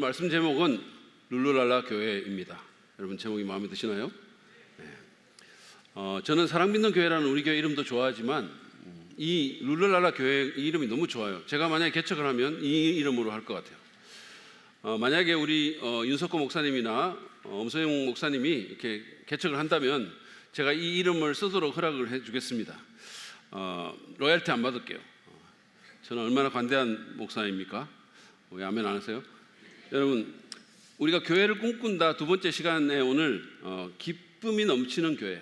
말씀 제목은 룰루랄라 교회입니다. 여러분 제목이 마음에 드시나요? 네. 저는 사랑 믿는 교회라는 우리 교회 이름도 좋아하지만 이 룰루랄라 교회 이 이름이 너무 좋아요. 제가 만약에 개척을 하면 이 이름으로 할 것 같아요. 만약에 우리 윤석호 목사님이나 엄소영 목사님이 이렇게 개척을 한다면 제가 이 이름을 쓰도록 허락을 해주겠습니다. 로얄티 안 받을게요. 저는 얼마나 관대한 목사입니까? 왜 아멘 안 하세요? 여러분, 우리가 교회를 꿈꾼다 두 번째 시간에 오늘 기쁨이 넘치는 교회,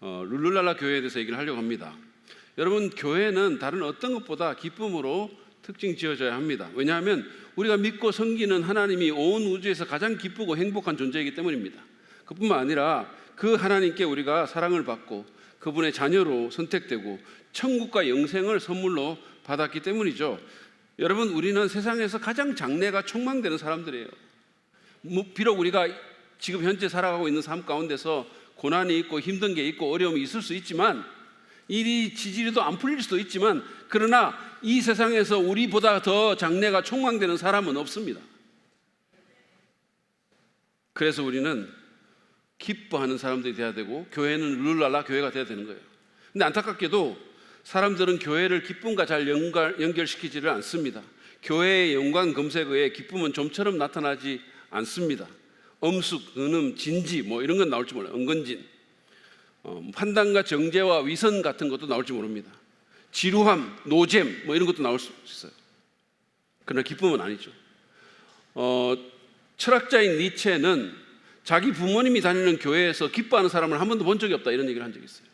룰루랄라 교회에 대해서 얘기를 하려고 합니다. 여러분, 교회는 다른 어떤 것보다 기쁨으로 특징 지어져야 합니다. 왜냐하면 우리가 믿고 섬기는 하나님이 온 우주에서 가장 기쁘고 행복한 존재이기 때문입니다. 그뿐만 아니라 그 하나님께 우리가 사랑을 받고 그분의 자녀로 선택되고 천국과 영생을 선물로 받았기 때문이죠. 여러분, 우리는 세상에서 가장 장래가 촉망되는 사람들이에요. 비록 우리가 지금 현재 살아가고 있는 삶 가운데서 고난이 있고 힘든 게 있고 어려움이 있을 수 있지만, 일이 지지리도 안 풀릴 수도 있지만, 그러나 이 세상에서 우리보다 더 장래가 촉망되는 사람은 없습니다. 그래서 우리는 기뻐하는 사람들이 돼야 되고, 교회는 룰랄라 교회가 돼야 되는 거예요. 근데 안타깝게도 사람들은 교회를 기쁨과 잘 연결시키지를 않습니다. 교회의 연관 검색어에 기쁨은 좀처럼 나타나지 않습니다. 엄숙, 은음, 진지 이런 건 나올지 몰라요. 은근진, 판단과 정죄와 위선 같은 것도 나올지 모릅니다. 지루함, 노잼 이런 것도 나올 수 있어요. 그러나 기쁨은 아니죠. 철학자인 니체는 자기 부모님이 다니는 교회에서 기뻐하는 사람을 한 번도 본 적이 없다, 이런 얘기를 한 적이 있어요.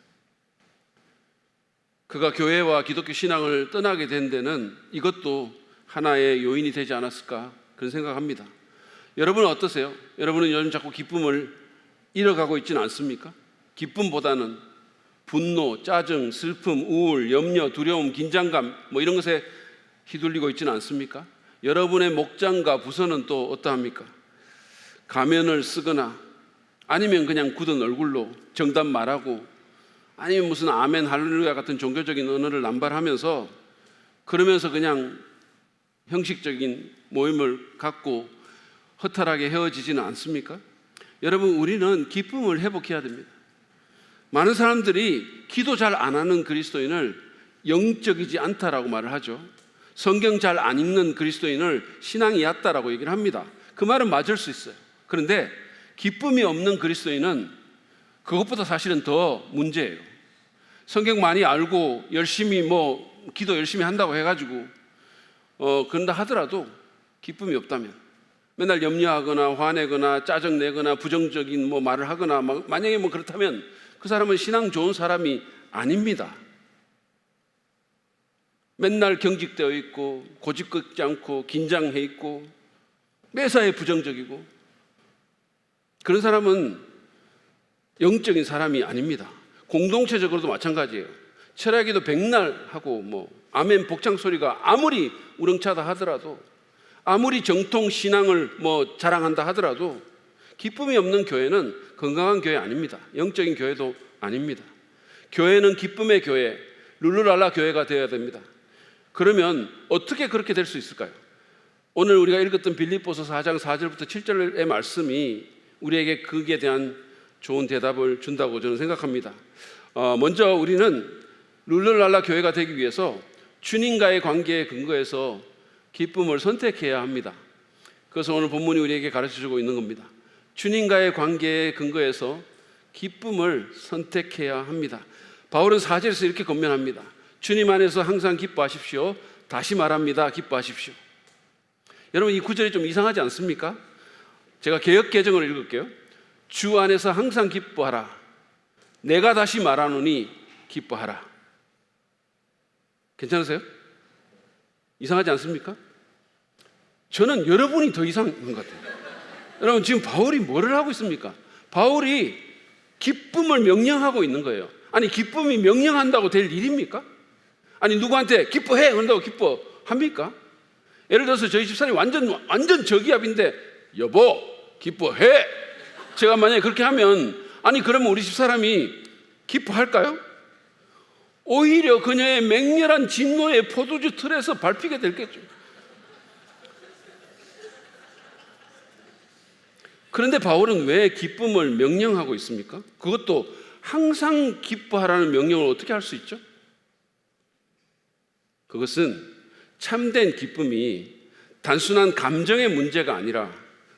그가 교회와 기독교 신앙을 떠나게 된 데는 이것도 하나의 요인이 되지 않았을까, 그런 생각합니다. 여러분은 어떠세요? 여러분은 요즘 자꾸 기쁨을 잃어가고 있지는 않습니까? 기쁨보다는 분노, 짜증, 슬픔, 우울, 염려, 두려움, 긴장감 이런 것에 휘둘리고 있지는 않습니까? 여러분의 목장과 부서는 또 어떠합니까? 가면을 쓰거나 아니면 그냥 굳은 얼굴로 정답 말하고, 아니면 무슨 아멘 할렐루야 같은 종교적인 언어를 남발하면서, 그러면서 그냥 형식적인 모임을 갖고 허탈하게 헤어지지는 않습니까? 여러분, 우리는 기쁨을 회복해야 됩니다. 많은 사람들이 기도 잘 안 하는 그리스도인을 영적이지 않다라고 말을 하죠. 성경 잘 안 읽는 그리스도인을 신앙이 얕다라고 얘기를 합니다. 그 말은 맞을 수 있어요. 그런데 기쁨이 없는 그리스도인은 그것보다 사실은 더 문제예요. 성경 많이 알고 열심히 기도 열심히 한다고 해가지고 그런다 하더라도 기쁨이 없다면, 맨날 염려하거나 화내거나 짜증내거나 부정적인 말을 하거나 만약에 그렇다면 그 사람은 신앙 좋은 사람이 아닙니다. 맨날 경직되어 있고 고집꺾지 않고 긴장해 있고 매사에 부정적이고, 그런 사람은 영적인 사람이 아닙니다. 공동체적으로도 마찬가지예요. 철학에도 백날 하고 아멘 복장 소리가 아무리 우렁차다 하더라도, 아무리 정통 신앙을 자랑한다 하더라도 기쁨이 없는 교회는 건강한 교회 아닙니다. 영적인 교회도 아닙니다. 교회는 기쁨의 교회, 룰루랄라 교회가 되어야 됩니다. 그러면 어떻게 그렇게 될 수 있을까요? 오늘 우리가 읽었던 빌립보서 4장 4절부터 7절의 말씀이 우리에게 거기에 대한 좋은 대답을 준다고 저는 생각합니다. 먼저 우리는 룰루랄라 교회가 되기 위해서 주님과의 관계에 근거해서 기쁨을 선택해야 합니다. 그래서 오늘 본문이 우리에게 가르쳐주고 있는 겁니다. 주님과의 관계에 근거해서 기쁨을 선택해야 합니다. 바울은 4절에서 이렇게 권면합니다. 주님 안에서 항상 기뻐하십시오. 다시 말합니다. 기뻐하십시오. 여러분, 이 구절이 좀 이상하지 않습니까? 제가 개역 개정을 읽을게요. 주 안에서 항상 기뻐하라. 내가 다시 말하노니 기뻐하라. 괜찮으세요? 이상하지 않습니까? 저는 여러분이 더 이상한 것 같아요. 여러분, 지금 바울이 뭐를 하고 있습니까? 바울이 기쁨을 명령하고 있는 거예요. 아니, 기쁨이 명령한다고 될 일입니까? 아니, 누구한테 기뻐해 그런다고 기뻐합니까? 예를 들어서 저희 집사람이 완전 저기압인데, 여보 기뻐해, 제가 만약에 그렇게 하면, 그러면 우리 집사람이 기뻐할까요? 오히려 그녀의 맹렬한 진노의 포도주 틀에서 밟히게 됐겠죠. 그런데 바울은 왜 기쁨을 명령하고 있습니까? 그것도 항상 기뻐하라는 명령을 어떻게 할 수 있죠? 그것은 참된 기쁨이 단순한 감정의 문제가 아니라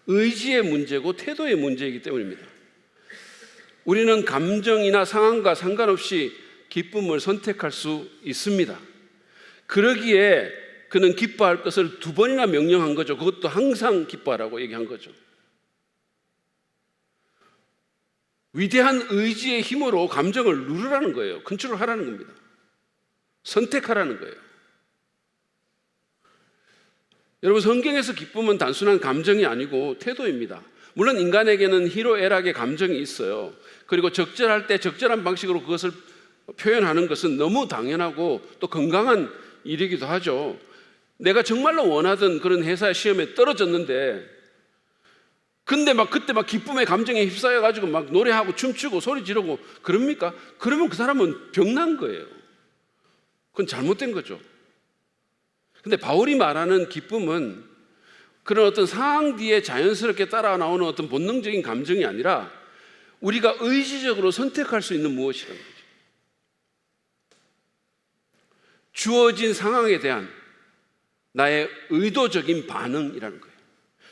의지의 문제고 태도의 문제이기 때문입니다. 우리는 감정이나 상황과 상관없이 기쁨을 선택할 수 있습니다. 그러기에 그는 기뻐할 것을 2번이나 명령한 거죠. 그것도 항상 기뻐하라고 얘기한 거죠. 위대한 의지의 힘으로 감정을 누르라는 거예요. 컨트롤하라는 겁니다. 선택하라는 거예요. 여러분, 성경에서 기쁨은 단순한 감정이 아니고 태도입니다. 물론 인간에게는 희로애락의 감정이 있어요. 그리고 적절할 때 적절한 방식으로 그것을 표현하는 것은 너무 당연하고 또 건강한 일이기도 하죠. 내가 정말로 원하던 그런 회사 시험에 떨어졌는데 근데 그때 기쁨의 감정에 휩싸여가지고 노래하고 춤추고 소리 지르고 그럽니까? 그러면 그 사람은 병난 거예요. 그건 잘못된 거죠. 근데 바울이 말하는 기쁨은 그런 어떤 상황 뒤에 자연스럽게 따라 나오는 어떤 본능적인 감정이 아니라 우리가 의지적으로 선택할 수 있는 무엇이라는 거죠. 주어진 상황에 대한 나의 의도적인 반응이라는 거예요.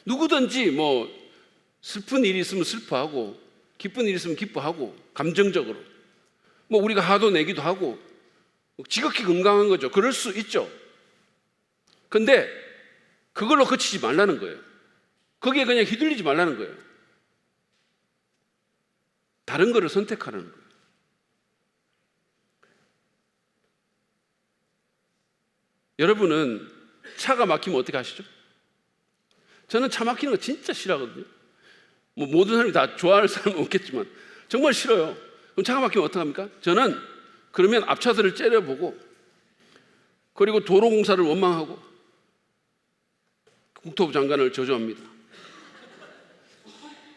누구든지 슬픈 일이 있으면 슬퍼하고 기쁜 일이 있으면 기뻐하고 감정적으로 우리가 화도 내기도 하고 지극히 건강한 거죠. 그럴 수 있죠. 근데 그걸로 그치지 말라는 거예요. 거기에 그냥 휘둘리지 말라는 거예요. 다른 거를 선택하라는 거예요. 여러분은 차가 막히면 어떻게 하시죠? 저는 차 막히는 거 진짜 싫어하거든요. 모든 사람이 다 좋아할 사람은 없겠지만 정말 싫어요. 그럼 차가 막히면 어떡합니까? 저는 그러면 앞차들을 째려보고 그리고 도로공사를 원망하고 국토부 장관을 저주합니다.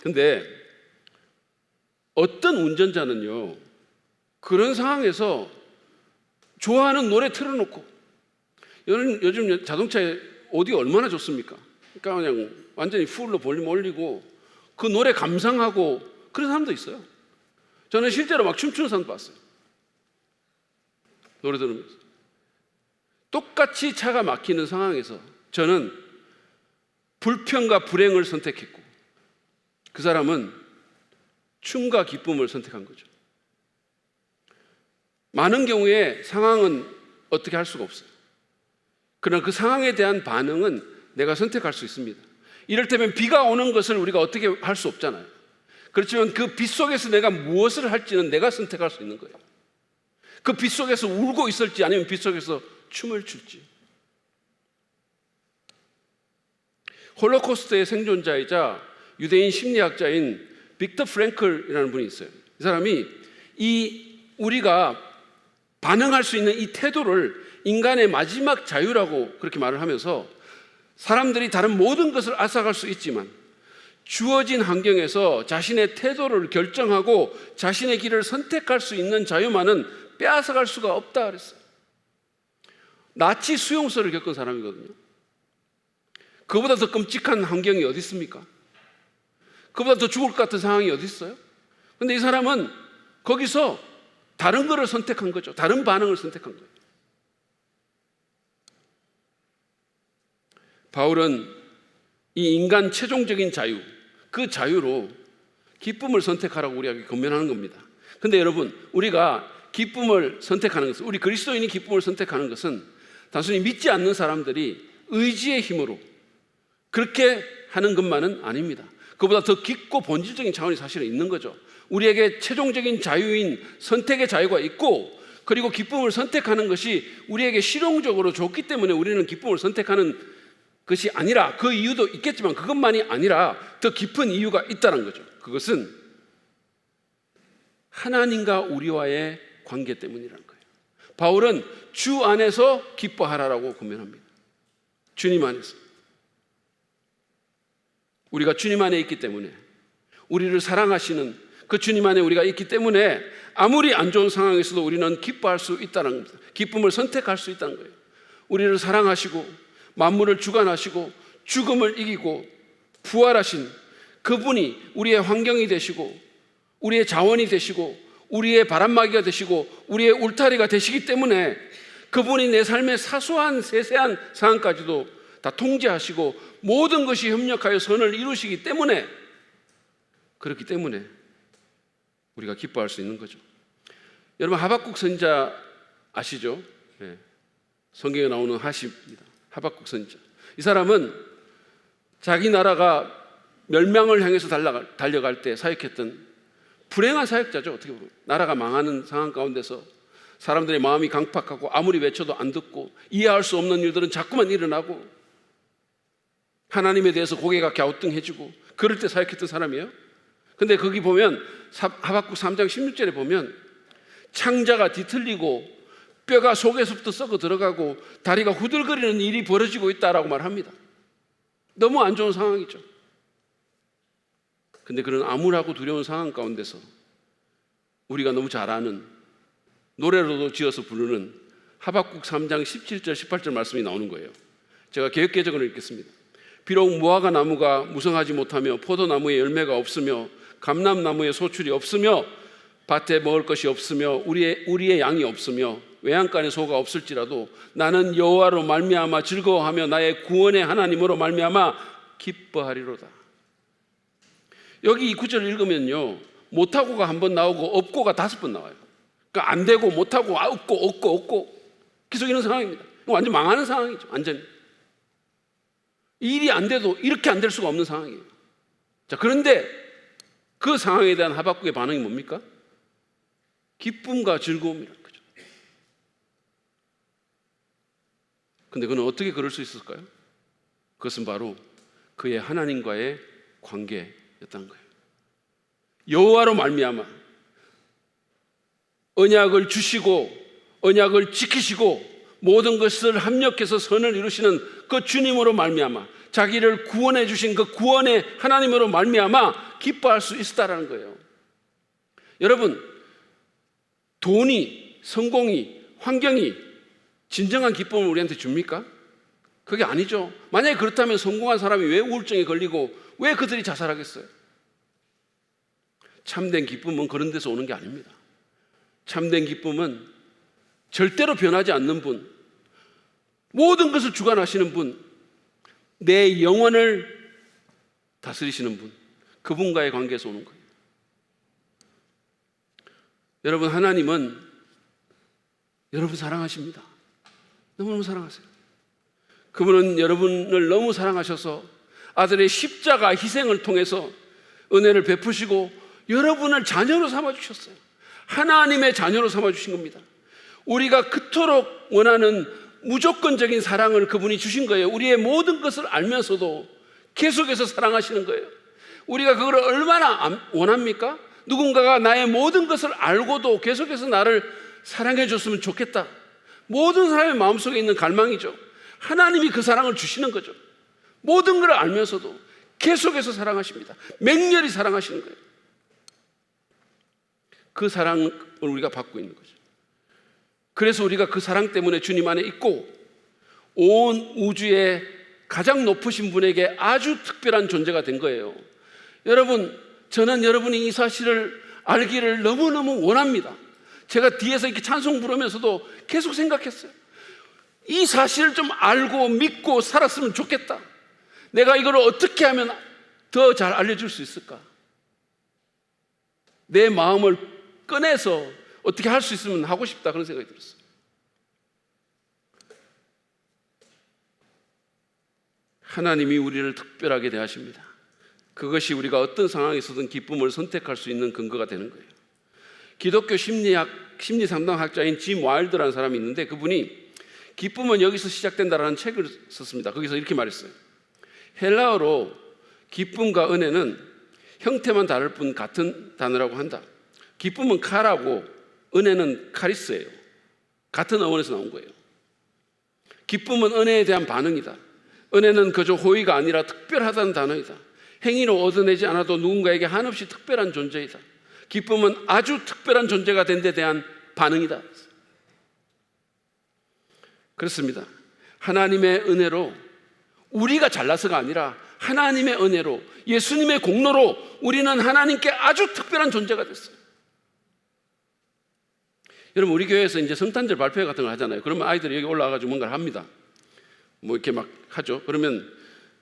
근데 어떤 운전자는요, 그런 상황에서 좋아하는 노래 틀어놓고, 요즘 자동차에 오디오 얼마나 좋습니까? 그러니까 그냥 완전히 풀로 볼륨 올리고 그 노래 감상하고 그런 사람도 있어요. 저는 실제로 춤추는 사람도 봤어요. 노래 들으면서. 똑같이 차가 막히는 상황에서 저는 불평과 불행을 선택했고 그 사람은 춤과 기쁨을 선택한 거죠. 많은 경우에 상황은 어떻게 할 수가 없어요. 그러나 그 상황에 대한 반응은 내가 선택할 수 있습니다. 이를테면 비가 오는 것을 우리가 어떻게 할 수 없잖아요. 그렇지만 그 빗 속에서 내가 무엇을 할지는 내가 선택할 수 있는 거예요. 그 빗 속에서 울고 있을지 아니면 빗 속에서 춤을 출지. 홀로코스트의 생존자이자 유대인 심리학자인 빅터 프랭클이라는 분이 있어요. 이 사람이 우리가 반응할 수 있는 이 태도를 인간의 마지막 자유라고 그렇게 말을 하면서 사람들이 다른 모든 것을 앗아갈 수 있지만 주어진 환경에서 자신의 태도를 결정하고 자신의 길을 선택할 수 있는 자유만은 빼앗아갈 수가 없다 그랬어요. 나치 수용소를 겪은 사람이거든요. 그보다 더 끔찍한 환경이 어디 있습니까? 그보다 더 죽을 것 같은 상황이 어디 있어요? 근데 이 사람은 거기서 다른 거를 선택한 거죠. 다른 반응을 선택한 거예요. 바울은 이 인간 최종적인 자유, 그 자유로 기쁨을 선택하라고 우리에게 권면하는 겁니다. 근데 여러분, 우리가 기쁨을 선택하는 것은, 우리 그리스도인이 기쁨을 선택하는 것은 단순히 믿지 않는 사람들이 의지의 힘으로 그렇게 하는 것만은 아닙니다. 그보다 더 깊고 본질적인 차원이 사실은 있는 거죠. 우리에게 최종적인 자유인 선택의 자유가 있고, 그리고 기쁨을 선택하는 것이 우리에게 실용적으로 좋기 때문에 우리는 기쁨을 선택하는 것이 아니라, 그 이유도 있겠지만 그것만이 아니라 더 깊은 이유가 있다는 거죠. 그것은 하나님과 우리와의 관계 때문이라는 거예요. 바울은 주 안에서 기뻐하라라고 권면합니다. 주님 안에서. 우리가 주님 안에 있기 때문에, 우리를 사랑하시는 그 주님 안에 우리가 있기 때문에 아무리 안 좋은 상황에서도 우리는 기뻐할 수 있다는 겁니다. 기쁨을 선택할 수 있다는 거예요. 우리를 사랑하시고 만물을 주관하시고 죽음을 이기고 부활하신 그분이 우리의 환경이 되시고 우리의 자원이 되시고 우리의 바람막이가 되시고 우리의 울타리가 되시기 때문에 그분이 내 삶의 사소한 세세한 상황까지도 다 통제하시고 모든 것이 협력하여 선을 이루시기 때문에, 그렇기 때문에 우리가 기뻐할 수 있는 거죠. 여러분, 하박국 선지자 아시죠? 네. 성경에 나오는 하십입니다. 하박국 선지자. 이 사람은 자기 나라가 멸망을 향해서 달려갈 때 사역했던 불행한 사역자죠. 어떻게 보면 나라가 망하는 상황 가운데서 사람들의 마음이 강팍하고 아무리 외쳐도 안 듣고 이해할 수 없는 일들은 자꾸만 일어나고 하나님에 대해서 고개가 갸우뚱해지고 그럴 때 사역했던 사람이에요. 근데 거기 보면 하박국 3장 16절에 보면 창자가 뒤틀리고 뼈가 속에서부터 썩어 들어가고 다리가 후들거리는 일이 벌어지고 있다라고 말합니다. 너무 안 좋은 상황이죠. 근데 그런 암울하고 두려운 상황 가운데서 우리가 너무 잘 아는 노래로도 지어서 부르는 하박국 3장 17절 18절 말씀이 나오는 거예요. 제가 개역개정을 읽겠습니다. 비록 무화과 나무가 무성하지 못하며 포도나무에 열매가 없으며 감람나무에 소출이 없으며 밭에 먹을 것이 없으며 우리의 양이 없으며 외양간에 소가 없을지라도 나는 여호와로 말미암아 즐거워하며 나의 구원의 하나님으로 말미암아 기뻐하리로다. 여기 이 구절을 읽으면요, 못하고가 한 번 나오고 없고가 5번 나와요. 그러니까 안 되고 못하고 없고 계속 이런 상황입니다. 완전 망하는 상황이죠. 완전히 일이 안 돼도 이렇게 안 될 수가 없는 상황이에요. 자, 그런데 그 상황에 대한 하박국의 반응이 뭡니까? 기쁨과 즐거움이라는 거죠. 근데 그는 어떻게 그럴 수 있었을까요? 그것은 바로 그의 하나님과의 관계였다는 거예요. 여호와로 말미암아 언약을 주시고 언약을 지키시고 모든 것을 합력해서 선을 이루시는 그 주님으로 말미암아 자기를 구원해 주신 그 구원의 하나님으로 말미암아 기뻐할 수 있었다라는 거예요. 여러분, 돈이, 성공이, 환경이 진정한 기쁨을 우리한테 줍니까? 그게 아니죠. 만약에 그렇다면 성공한 사람이 왜 우울증에 걸리고 왜 그들이 자살하겠어요? 참된 기쁨은 그런 데서 오는 게 아닙니다. 참된 기쁨은 절대로 변하지 않는 분, 모든 것을 주관하시는 분, 내 영혼을 다스리시는 분, 그분과의 관계에서 오는 거예요. 여러분, 하나님은 여러분 사랑하십니다. 너무너무 사랑하세요. 그분은 여러분을 너무 사랑하셔서 아들의 십자가 희생을 통해서 은혜를 베푸시고 여러분을 자녀로 삼아주셨어요. 하나님의 자녀로 삼아주신 겁니다. 우리가 그토록 원하는 무조건적인 사랑을 그분이 주신 거예요. 우리의 모든 것을 알면서도 계속해서 사랑하시는 거예요. 우리가 그걸 얼마나 원합니까? 누군가가 나의 모든 것을 알고도 계속해서 나를 사랑해 줬으면 좋겠다. 모든 사람의 마음속에 있는 갈망이죠. 하나님이 그 사랑을 주시는 거죠. 모든 걸 알면서도 계속해서 사랑하십니다. 맹렬히 사랑하시는 거예요. 그 사랑을 우리가 받고 있는 거죠. 그래서 우리가 그 사랑 때문에 주님 안에 있고 온 우주의 가장 높으신 분에게 아주 특별한 존재가 된 거예요. 여러분, 저는 여러분이 이 사실을 알기를 너무너무 원합니다. 제가 뒤에서 이렇게 찬송 부르면서도 계속 생각했어요. 이 사실을 좀 알고 믿고 살았으면 좋겠다. 내가 이걸 어떻게 하면 더 잘 알려줄 수 있을까? 내 마음을 꺼내서 어떻게 할 수 있으면 하고 싶다, 그런 생각이 들었어요. 하나님이 우리를 특별하게 대하십니다. 그것이 우리가 어떤 상황에서든 기쁨을 선택할 수 있는 근거가 되는 거예요. 기독교 심리 상담학자인 짐 와일드라는 사람이 있는데 그분이 기쁨은 여기서 시작된다라는 책을 썼습니다. 거기서 이렇게 말했어요. 헬라어로 기쁨과 은혜는 형태만 다를 뿐 같은 단어라고 한다. 기쁨은 카라고 은혜는 카리스예요. 같은 어원에서 나온 거예요. 기쁨은 은혜에 대한 반응이다. 은혜는 그저 호의가 아니라 특별하다는 단어이다. 행위로 얻어내지 않아도 누군가에게 한없이 특별한 존재이다. 기쁨은 아주 특별한 존재가 된 데 대한 반응이다. 그렇습니다. 하나님의 은혜로 우리가 잘나서가 아니라 하나님의 은혜로, 예수님의 공로로 우리는 하나님께 아주 특별한 존재가 됐어요. 여러분, 우리 교회에서 이제 성탄절 발표 같은 걸 하잖아요. 그러면 아이들이 여기 올라와가지고 뭔가를 합니다. 뭐 이렇게 막 하죠. 그러면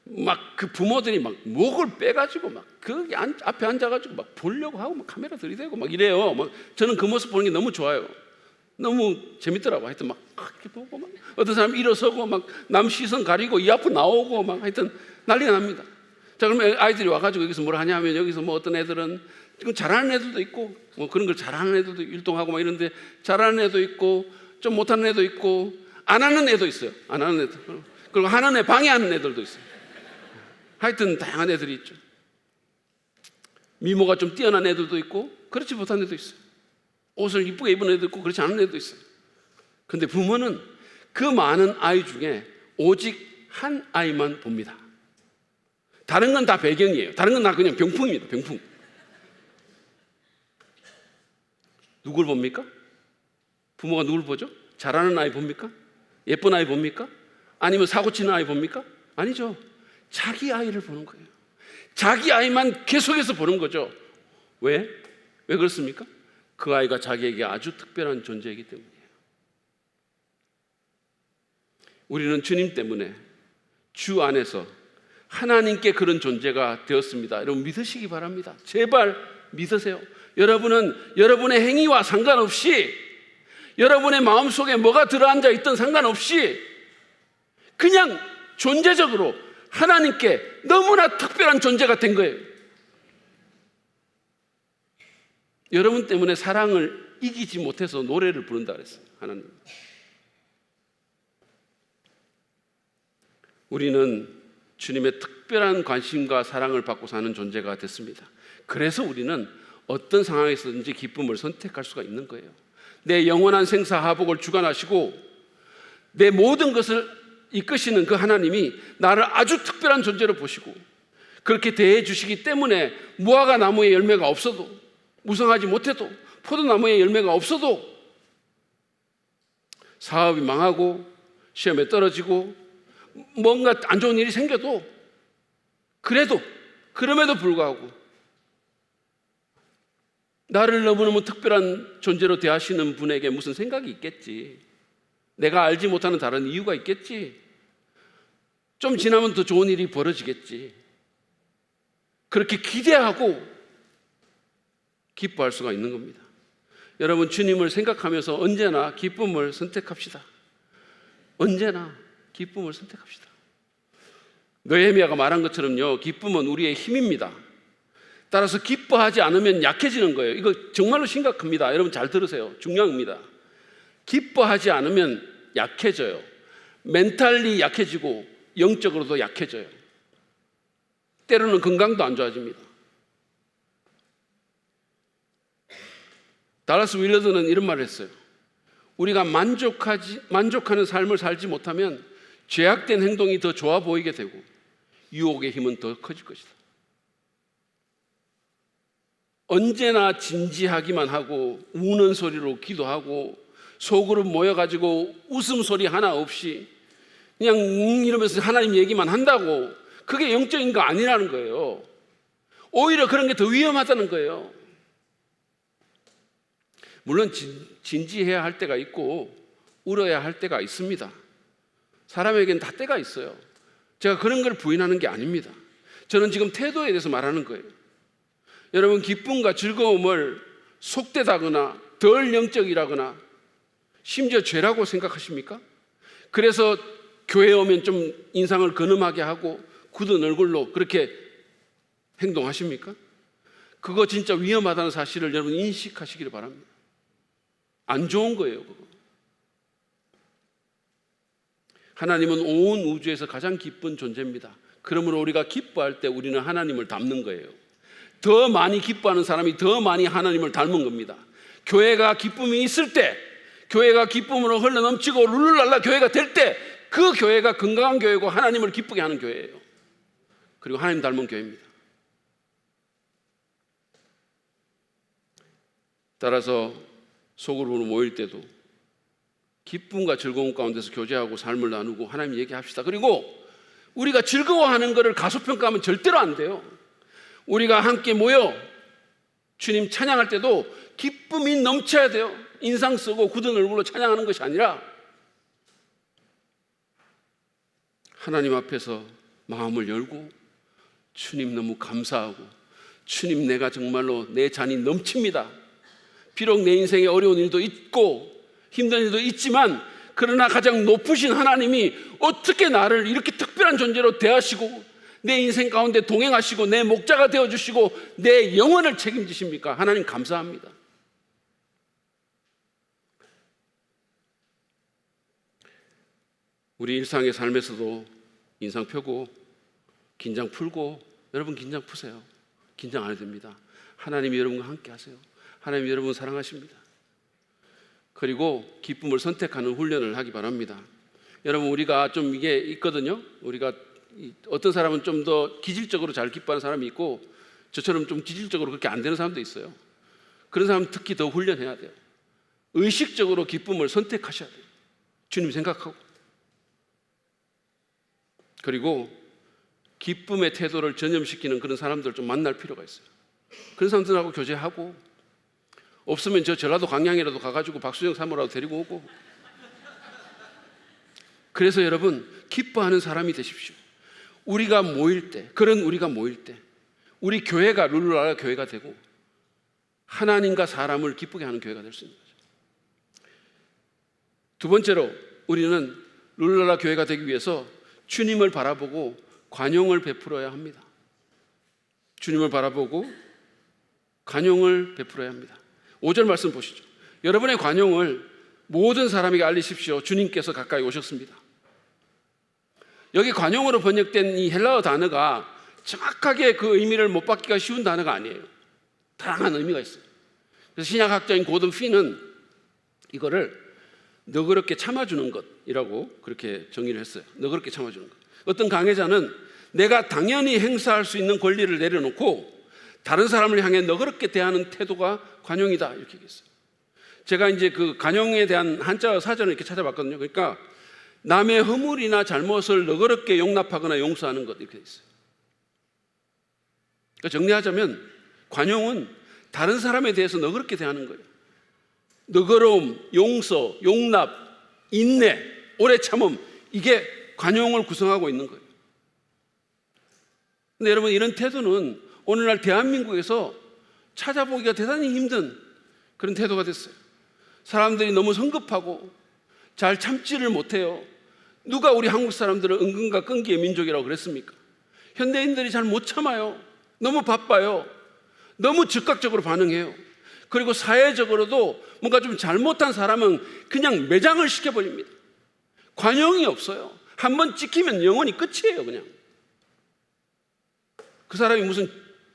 막 그 부모들이 막 목을 빼가지고 막 거기 앞에 앉아가지고 막 보려고 하고 막 카메라 들이대고 막 이래요. 막 저는 그 모습 보는 게 너무 좋아요. 너무 재밌더라고. 하여튼 막 이렇게 보고 막 어떤 사람 일어서고 막 남 시선 가리고 이 앞으로 나오고 막 하여튼 난리가 납니다. 자, 그러면 아이들이 와가지고 여기서 뭘 하냐 하면 여기서 뭐 어떤 애들은 지금 잘하는 애들도 있고 뭐 그런 걸 잘하는 애들도 율동하고 막 이런데 잘하는 애도 있고 좀 못하는 애도 있고 안 하는 애도 있어요. 안 하는 애들. 그리고 하는 애 방해하는 애들도 있어요. 하여튼 다양한 애들이 있죠. 미모가 좀 뛰어난 애들도 있고 그렇지 못한 애도 있어요. 옷을 이쁘게 입은 애도 있고 그렇지 않은 애도 있어요. 근데 부모는 그 많은 아이 중에 오직 한 아이만 봅니다. 다른 건 다 배경이에요. 다른 건 다 그냥 병풍입니다. 병풍. 누굴 봅니까? 부모가 누굴 보죠? 잘하는 아이 봅니까? 예쁜 아이 봅니까? 아니면 사고 치는 아이 봅니까? 아니죠. 자기 아이를 보는 거예요. 자기 아이만 계속해서 보는 거죠. 왜? 왜 그렇습니까? 그 아이가 자기에게 아주 특별한 존재이기 때문이에요. 우리는 주님 때문에 주 안에서 하나님께 그런 존재가 되었습니다. 여러분 믿으시기 바랍니다. 제발 믿으세요. 여러분은 여러분의 행위와 상관없이, 여러분의 마음속에 뭐가 들어앉아 있든 상관없이 그냥 존재적으로 하나님께 너무나 특별한 존재가 된 거예요. 여러분 때문에 사랑을 이기지 못해서 노래를 부른다 그랬어요. 하나님. 우리는 주님의 특별한 관심과 사랑을 받고 사는 존재가 됐습니다. 그래서 우리는 어떤 상황에서든지 기쁨을 선택할 수가 있는 거예요. 내 영원한 생사하복을 주관하시고 내 모든 것을 이끄시는 그 하나님이 나를 아주 특별한 존재로 보시고 그렇게 대해 주시기 때문에 무화과 나무에 열매가 없어도, 무성하지 못해도, 포도나무에 열매가 없어도, 사업이 망하고 시험에 떨어지고 뭔가 안 좋은 일이 생겨도, 그럼에도 불구하고 나를 너무너무 특별한 존재로 대하시는 분에게 무슨 생각이 있겠지. 내가 알지 못하는 다른 이유가 있겠지. 좀 지나면 더 좋은 일이 벌어지겠지. 그렇게 기대하고 기뻐할 수가 있는 겁니다. 여러분, 주님을 생각하면서 언제나 기쁨을 선택합시다. 언제나 기쁨을 선택합시다. 느헤미야가 말한 것처럼요, 기쁨은 우리의 힘입니다. 따라서 기뻐하지 않으면 약해지는 거예요. 이거 정말로 심각합니다. 여러분 잘 들으세요. 중요합니다. 기뻐하지 않으면 약해져요. 멘탈리 약해지고 영적으로도 약해져요. 때로는 건강도 안 좋아집니다. 달라스 윌러드는 이런 말을 했어요. 우리가 만족하는 삶을 살지 못하면 죄악된 행동이 더 좋아 보이게 되고 유혹의 힘은 더 커질 것이다. 언제나 진지하기만 하고 우는 소리로 기도하고 속으로 모여가지고 웃음소리 하나 없이 그냥 이러면서 하나님 얘기만 한다고 그게 영적인 거 아니라는 거예요. 오히려 그런 게 더 위험하다는 거예요. 물론 진지해야 할 때가 있고 울어야 할 때가 있습니다. 사람에게는 다 때가 있어요. 제가 그런 걸 부인하는 게 아닙니다. 저는 지금 태도에 대해서 말하는 거예요. 여러분, 기쁨과 즐거움을 속되다거나 덜 영적이라거나 심지어 죄라고 생각하십니까? 그래서 교회에 오면 좀 인상을 근엄하게 하고 굳은 얼굴로 그렇게 행동하십니까? 그거 진짜 위험하다는 사실을 여러분 인식하시기를 바랍니다. 안 좋은 거예요, 그거. 하나님은 온 우주에서 가장 기쁜 존재입니다. 그러므로 우리가 기뻐할 때 우리는 하나님을 닮는 거예요. 더 많이 기뻐하는 사람이 더 많이 하나님을 닮은 겁니다. 교회가 기쁨이 있을 때, 교회가 기쁨으로 흘러넘치고 룰루랄라 교회가 될 때, 그 교회가 건강한 교회고 하나님을 기쁘게 하는 교회예요. 그리고 하나님 닮은 교회입니다. 따라서 소그룹으로 모일 때도 기쁨과 즐거움 가운데서 교제하고 삶을 나누고 하나님 얘기합시다. 그리고 우리가 즐거워하는 것을 가소평가하면 절대로 안 돼요. 우리가 함께 모여 주님 찬양할 때도 기쁨이 넘쳐야 돼요. 인상 쓰고 굳은 얼굴로 찬양하는 것이 아니라 하나님 앞에서 마음을 열고 주님 너무 감사하고 주님 내가 정말로 내 잔이 넘칩니다. 비록 내 인생에 어려운 일도 있고 힘든 일도 있지만 그러나 가장 높으신 하나님이 어떻게 나를 이렇게 특별한 존재로 대하시고 내 인생 가운데 동행하시고 내 목자가 되어주시고 내 영혼을 책임지십니까? 하나님 감사합니다. 우리 일상의 삶에서도 인상 펴고 긴장 풀고, 여러분 긴장 푸세요. 긴장 안 해도 됩니다. 하나님이 여러분과 함께 하세요. 하나님이 여러분을 사랑하십니다. 그리고 기쁨을 선택하는 훈련을 하기 바랍니다. 여러분 우리가 좀 이게 있거든요. 우리가 어떤 사람은 좀 더 기질적으로 잘 기뻐하는 사람이 있고 저처럼 좀 기질적으로 그렇게 안 되는 사람도 있어요. 그런 사람은 특히 더 훈련해야 돼요. 의식적으로 기쁨을 선택하셔야 돼요. 주님 생각하고. 그리고 기쁨의 태도를 전염시키는 그런 사람들을 좀 만날 필요가 있어요. 그런 사람들하고 교제하고, 없으면 저 전라도 광양이라도 가가지고 박수영 사모라도 데리고 오고. 그래서 여러분 기뻐하는 사람이 되십시오. 우리가 모일 때, 우리가 모일 때 우리 교회가 룰루랄라 교회가 되고 하나님과 사람을 기쁘게 하는 교회가 될 수 있는 거죠. 두 번째로 우리는 룰루랄라 교회가 되기 위해서 주님을 바라보고 관용을 베풀어야 합니다. 주님을 바라보고 관용을 베풀어야 합니다. 5절 말씀 보시죠. 여러분의 관용을 모든 사람에게 알리십시오. 주님께서 가까이 오셨습니다. 여기 관용으로 번역된 이 헬라어 단어가 정확하게 그 의미를 못 받기가 쉬운 단어가 아니에요. 다양한 의미가 있어요. 그래서 신약학자인 고든 피는 이거를 너그럽게 참아주는 것이라고 그렇게 정의를 했어요. 너그럽게 참아주는 것. 어떤 강해자는 내가 당연히 행사할 수 있는 권리를 내려놓고 다른 사람을 향해 너그럽게 대하는 태도가 관용이다 이렇게 얘기했어요. 제가 이제 그 관용에 대한 한자 사전을 이렇게 찾아봤거든요. 그러니까 남의 허물이나 잘못을 너그럽게 용납하거나 용서하는 것 이렇게 돼 있어요. 그러니까 정리하자면 관용은 다른 사람에 대해서 너그럽게 대하는 거예요. 너그러움, 용서, 용납, 인내, 오래 참음, 이게 관용을 구성하고 있는 거예요. 근데 여러분 이런 태도는 오늘날 대한민국에서 찾아보기가 대단히 힘든 그런 태도가 됐어요. 사람들이 너무 성급하고 잘 참지를 못해요. 누가 우리 한국 사람들을 은근과 끈기의 민족이라고 그랬습니까? 현대인들이 잘 못 참아요. 너무 바빠요. 너무 즉각적으로 반응해요. 그리고 사회적으로도 뭔가 좀 잘못한 사람은 그냥 매장을 시켜버립니다. 관용이 없어요. 한번 찍히면 영원히 끝이에요. 그냥 그 사람이 무슨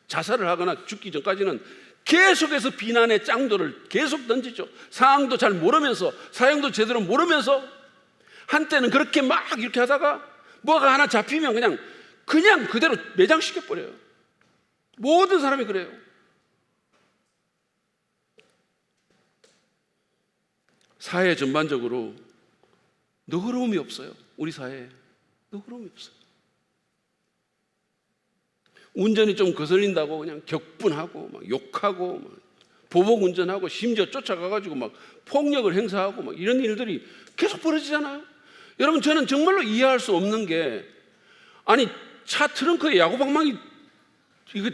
자살을 하거나 죽기 전까지는 계속해서 비난의 짱돌을 계속 던지죠. 상황도 잘 모르면서, 사형도 제대로 모르면서 한때는 그렇게 막 이렇게 하다가 뭐가 하나 잡히면 그냥 그대로 매장시켜버려요. 모든 사람이 그래요. 사회 전반적으로 너그러움이 없어요. 우리 사회에 너그러움이 없어요. 운전이 좀 거슬린다고 그냥 격분하고 막 욕하고 막 보복 운전하고 심지어 쫓아가가지고 막 폭력을 행사하고 막 이런 일들이 계속 벌어지잖아요. 여러분 저는 정말로 이해할 수 없는 게, 아니 차 트렁크에 야구방망이 이거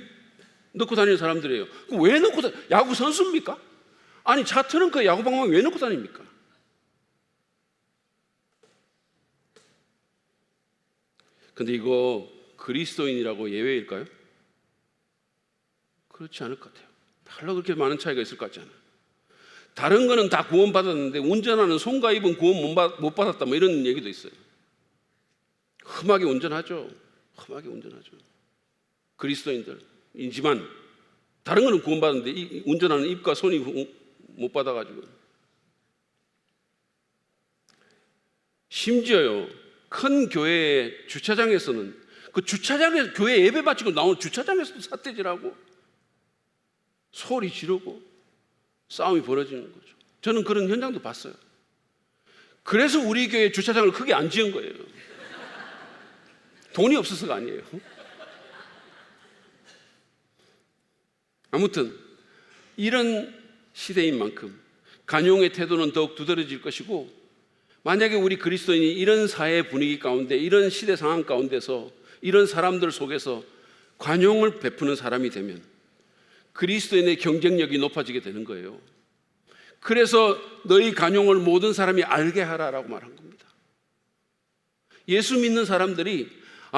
넣고 다니는 사람들이에요. 왜 넣고 야구 선수입니까? 아니 차 트렁크에 야구방망이 왜 넣고 다닙니까? 근데 이거 그리스도인이라고 예외일까요? 그렇지 않을 것 같아요. 별로 그렇게 많은 차이가 있을 것 같지 않아요. 다른 거는 다 구원받았는데 운전하는 손과 입은 구원 못 받았다 뭐 이런 얘기도 있어요. 험하게 운전하죠. 험하게 운전하죠. 그리스도인들이지만 다른 거는 구원받았는데 이 운전하는 입과 손이 못 받아가지고. 심지어요, 큰 교회의 주차장에서는 그 주차장에서 교회 예배 마치고 나오는 주차장에서도 삿대질하고 소리 지르고 싸움이 벌어지는 거죠. 저는 그런 현장도 봤어요. 그래서 우리 교회 주차장을 크게 안 지은 거예요. 돈이 없어서가 아니에요. 아무튼 이런 시대인 만큼 관용의 태도는 더욱 두드러질 것이고, 만약에 우리 그리스도인이 이런 사회 분위기 가운데, 이런 시대 상황 가운데서, 이런 사람들 속에서 관용을 베푸는 사람이 되면 그리스도인의 경쟁력이 높아지게 되는 거예요. 그래서 너희 관용을 모든 사람이 알게 하라라고 말한 겁니다. 예수 믿는 사람들이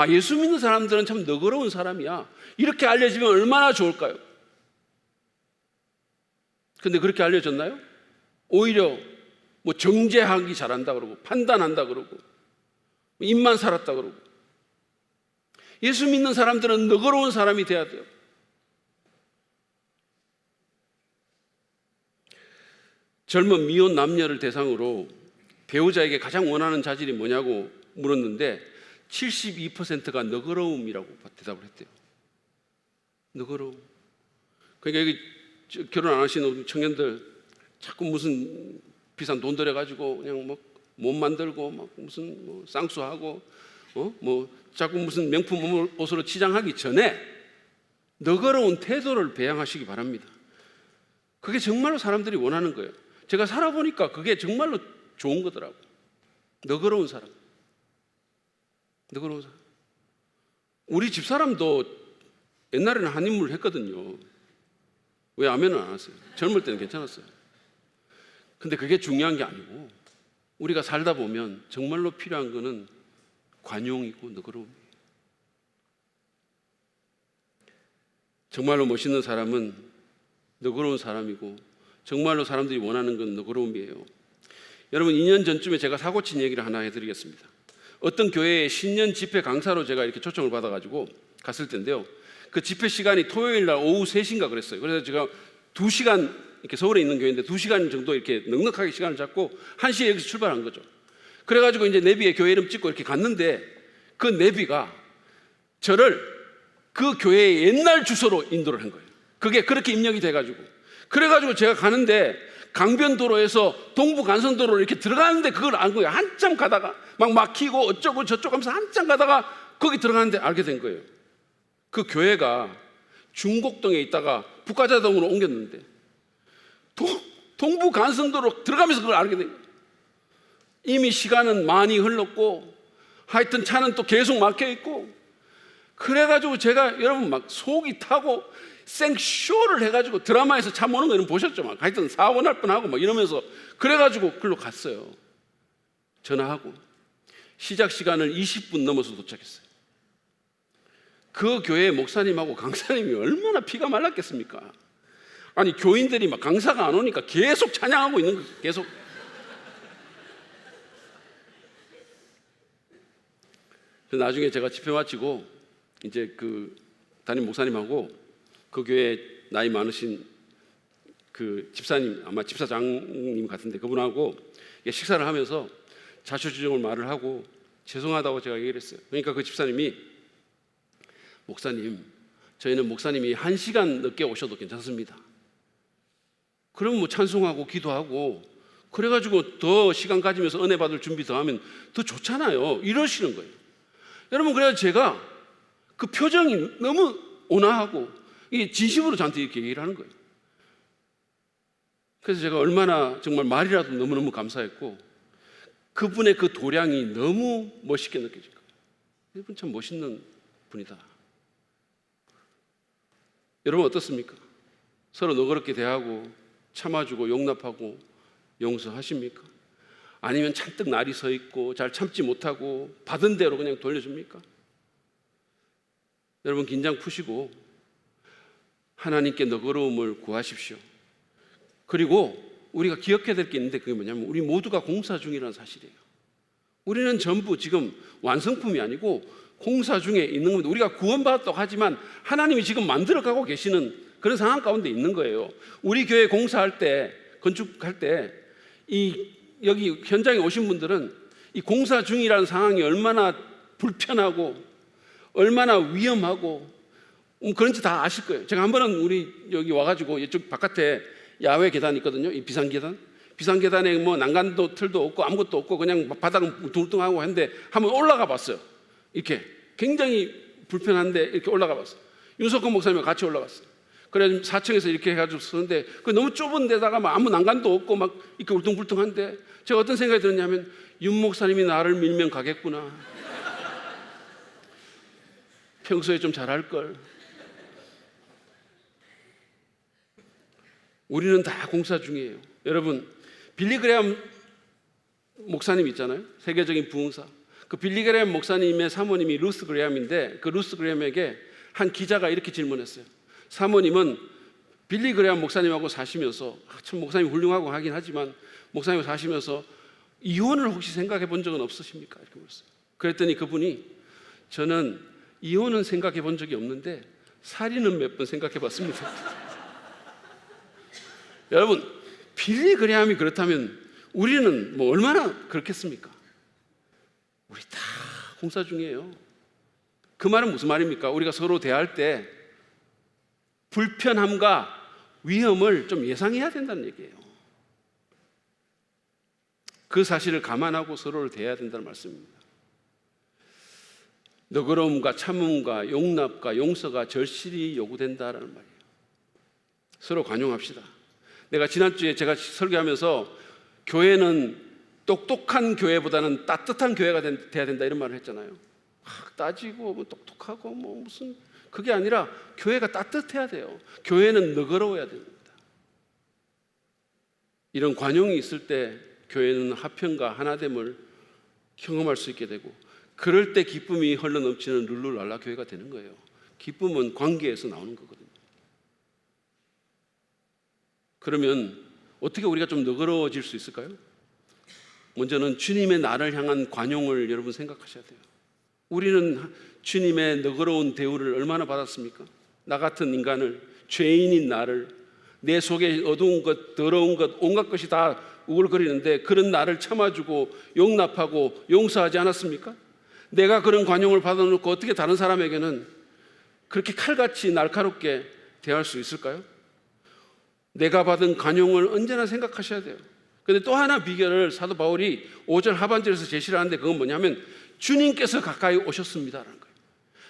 예수 믿는 사람들은 참 너그러운 사람이야, 이렇게 알려지면 얼마나 좋을까요? 근데 그렇게 알려졌나요? 오히려 뭐 정죄하기 잘한다 그러고, 판단한다 그러고, 입만 살았다 그러고. 예수 믿는 사람들은 너그러운 사람이 돼야 돼요. 젊은 미혼 남녀를 대상으로 배우자에게 가장 원하는 자질이 뭐냐고 물었는데 72%가 너그러움이라고 대답을 했대요. 너그러움. 그러니까 여기 결혼 안 하시는 청년들 자꾸 무슨 비싼 돈 들여가지고 그냥 뭐 못 만들고 막 무슨 뭐 쌍수하고 뭐 자꾸 무슨 명품 옷으로 치장하기 전에 너그러운 태도를 배양하시기 바랍니다. 그게 정말로 사람들이 원하는 거예요. 제가 살아보니까 그게 정말로 좋은 거더라고. 너그러운 사람. 너그러운 사람. 우리 집사람도 옛날에는 한인물을 했거든요. 왜 아멘은 안 왔어요? 젊을 때는 괜찮았어요. 근데 그게 중요한 게 아니고, 우리가 살다 보면 정말로 필요한 거는 관용이고 너그러움이에요. 정말로 멋있는 사람은 너그러운 사람이고, 정말로 사람들이 원하는 건 너그러움이에요. 여러분, 2년 전쯤에 제가 사고 친 얘기를 하나 해드리겠습니다. 어떤 교회의 신년 집회 강사로 제가 이렇게 초청을 받아가지고 갔을 텐데요, 그 집회 시간이 토요일 날 오후 3시인가 그랬어요. 그래서 제가 2시간, 이렇게 서울에 있는 교회인데 2시간 정도 이렇게 넉넉하게 시간을 잡고 1시에 여기서 출발한 거죠. 그래가지고 이제 내비에 교회 이름 찍고 이렇게 갔는데, 그 내비가 저를 그 교회의 옛날 주소로 인도를 한 거예요. 그게 그렇게 입력이 돼가지고, 그래가지고 제가 가는데 강변도로에서 동부간선도로로 이렇게 들어가는데 그걸 안 거예요. 한참 가다가 막 막히고 어쩌고 저쩌고 하면서 한참 가다가 거기 들어가는데 알게 된 거예요. 그 교회가 중곡동에 있다가 북가자동으로 옮겼는데 동부간선도로 들어가면서 그걸 알게 된 거예요. 이미 시간은 많이 흘렀고 하여튼 차는 또 계속 막혀 있고, 그래가지고 제가 여러분 막 속이 타고 생쇼를 해가지고, 드라마에서 차 모는 거 이런 보셨죠? 막 하여튼 사고 날 뻔하고 막 이러면서, 그래가지고 글로 갔어요. 전화하고 시작 시간을 20분 넘어서 도착했어요. 그 교회 목사님하고 강사님이 얼마나 피가 말랐겠습니까? 아니, 교인들이 막 강사가 안 오니까 계속 찬양하고 있는 거예요. 계속. 나중에 제가 집회 마치고 이제 그 담임 목사님하고 그 교회 나이 많으신 그 집사님, 아마 집사장님 같은데, 그분하고 식사를 하면서 자초지종을 말을 하고 죄송하다고 제가 얘기를 했어요. 그러니까 그 집사님이, 목사님, 저희는 목사님이 1시간 늦게 오셔도 괜찮습니다. 그러면 뭐 찬송하고 기도하고 그래가지고 더 시간 가지면서 은혜 받을 준비 더 하면 더 좋잖아요, 이러시는 거예요. 여러분, 그래서 제가 그 표정이 너무 온화하고 이게 진심으로 저한테 이렇게 얘기를 하는 거예요. 그래서 제가 얼마나 정말 말이라도 너무너무 감사했고, 그분의 그 도량이 너무 멋있게 느껴질 거예요. 이분 참 멋있는 분이다. 여러분 어떻습니까? 서로 너그럽게 대하고 참아주고 용납하고 용서하십니까? 아니면 잔뜩 날이 서 있고 잘 참지 못하고 받은 대로 그냥 돌려줍니까? 여러분, 긴장 푸시고 하나님께 너그러움을 구하십시오. 그리고 우리가 기억해야 될 게 있는데, 그게 뭐냐면 우리 모두가 공사 중이라는 사실이에요. 우리는 전부 지금 완성품이 아니고 공사 중에 있는 겁니다. 우리가 구원받았다고 하지만 하나님이 지금 만들어가고 계시는 그런 상황 가운데 있는 거예요. 우리 교회 공사할 때, 건축할 때 여기 현장에 오신 분들은 이 공사 중이라는 상황이 얼마나 불편하고 얼마나 위험하고 그런지 다 아실 거예요. 제가 한 번은 우리 여기 와가지고 이쪽 바깥에 야외 계단이 있거든요. 이 비상계단. 비상계단에 뭐 난간도 틀도 없고 아무것도 없고 그냥 바닥은 둥둥하고 했는데 한번 올라가 봤어요. 이렇게 굉장히 불편한데 이렇게 올라가 봤어요. 윤석권 목사님과 같이 올라갔어요. 그래 4층에서 이렇게 해가지고 쓰는데 그 너무 좁은 데다가 막 아무 난간도 없고 막 이렇게 울퉁불퉁한데 제가 어떤 생각이 들었냐면 윤 목사님이 나를 밀면 가겠구나. 평소에 좀 잘할 걸. 우리는 다 공사 중이에요. 여러분, 빌리 그레함 목사님 있잖아요. 세계적인 부흥사. 그 빌리 그레함 목사님의 사모님이 루스 그레함인데 그 루스 그레함에게 한 기자가 이렇게 질문했어요. 사모님은 빌리 그레함 목사님하고 사시면서 참 목사님 훌륭하고 하긴 하지만 목사님하고 사시면서 이혼을 혹시 생각해 본 적은 없으십니까? 이렇게 물었어요. 그랬더니 그분이 저는 이혼은 생각해 본 적이 없는데 살인은 몇 번 생각해 봤습니다. 여러분, 빌리 그레함이 그렇다면 우리는 뭐 얼마나 그렇겠습니까? 우리 다 공사 중이에요. 그 말은 무슨 말입니까? 우리가 서로 대할 때 불편함과 위험을 좀 예상해야 된다는 얘기예요. 그 사실을 감안하고 서로를 대해야 된다는 말씀입니다. 너그러움과 참음과 용납과 용서가 절실히 요구된다라는 말이에요. 서로 관용합시다. 내가 지난주에 제가 설교하면서 교회는 똑똑한 교회보다는 따뜻한 교회가 돼야 된다 이런 말을 했잖아요. 따지고 뭐 똑똑하고 뭐 무슨 그게 아니라 교회가 따뜻해야 돼요. 교회는 너그러워야 됩니다. 이런 관용이 있을 때 교회는 화평과 하나됨을 경험할 수 있게 되고 그럴 때 기쁨이 흘러넘치는 룰루랄라 교회가 되는 거예요. 기쁨은 관계에서 나오는 거거든요. 그러면 어떻게 우리가 좀 너그러워질 수 있을까요? 먼저는 주님의 나를 향한 관용을 여러분 생각하셔야 돼요. 우리는 주님의 너그러운 대우를 얼마나 받았습니까? 나 같은 인간을, 죄인인 나를, 내 속에 어두운 것, 더러운 것, 온갖 것이 다 우글거리는데 그런 나를 참아주고 용납하고 용서하지 않았습니까? 내가 그런 관용을 받아놓고 어떻게 다른 사람에게는 그렇게 칼같이 날카롭게 대할 수 있을까요? 내가 받은 관용을 언제나 생각하셔야 돼요. 그런데 또 하나 비결을 사도 바울이 5절 하반절에서 제시를 하는데 그건 뭐냐면 주님께서 가까이 오셨습니다라는 거예요.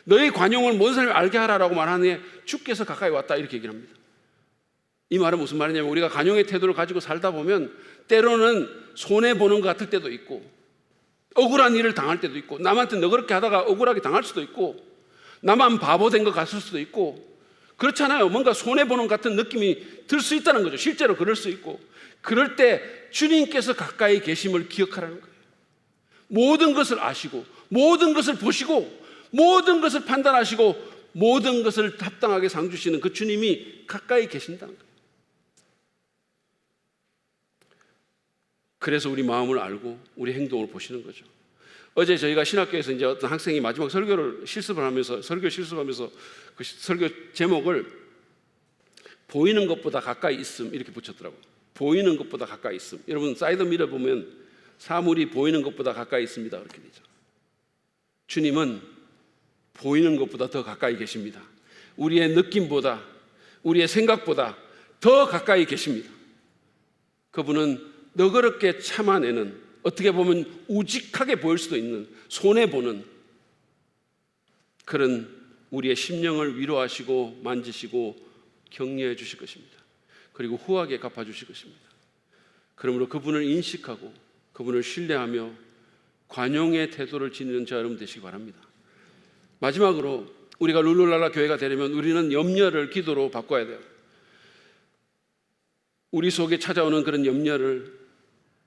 너희 관용을 모든 사람이 알게 하라라고 말하는 주께서 가까이 왔다 이렇게 얘기를 합니다. 이 말은 무슨 말이냐면 우리가 관용의 태도를 가지고 살다 보면 때로는 손해보는 것 같을 때도 있고 억울한 일을 당할 때도 있고 남한테 너그럽게 하다가 억울하게 당할 수도 있고 나만 바보 된 것 같을 수도 있고 그렇잖아요. 뭔가 손해보는 같은 느낌이 들 수 있다는 거죠. 실제로 그럴 수 있고 그럴 때 주님께서 가까이 계심을 기억하라는 거예요. 모든 것을 아시고 모든 것을 보시고 모든 것을 판단하시고 모든 것을 합당하게 상 주시는 그 주님이 가까이 계신다는 거예요. 그래서 우리 마음을 알고 우리 행동을 보시는 거죠. 어제 저희가 신학교에서 이제 어떤 학생이 마지막 설교 실습하면서 그 설교 제목을 보이는 것보다 가까이 있음 이렇게 붙였더라고요. 보이는 것보다 가까이 있음. 여러분 사이드 미러 보면 사물이 보이는 것보다 가까이 있습니다. 그렇게 되죠. 주님은 보이는 것보다 더 가까이 계십니다. 우리의 느낌보다 우리의 생각보다 더 가까이 계십니다. 그분은 너그럽게 참아내는 어떻게 보면 우직하게 보일 수도 있는 손해보는 그런 우리의 심령을 위로하시고 만지시고 격려해 주실 것입니다. 그리고 후하게 갚아주실 것입니다. 그러므로 그분을 인식하고 그분을 신뢰하며 관용의 태도를 지니는 저 여러분 되시기 바랍니다. 마지막으로 우리가 룰루랄라 교회가 되려면 우리는 염려를 기도로 바꿔야 돼요. 우리 속에 찾아오는 그런 염려를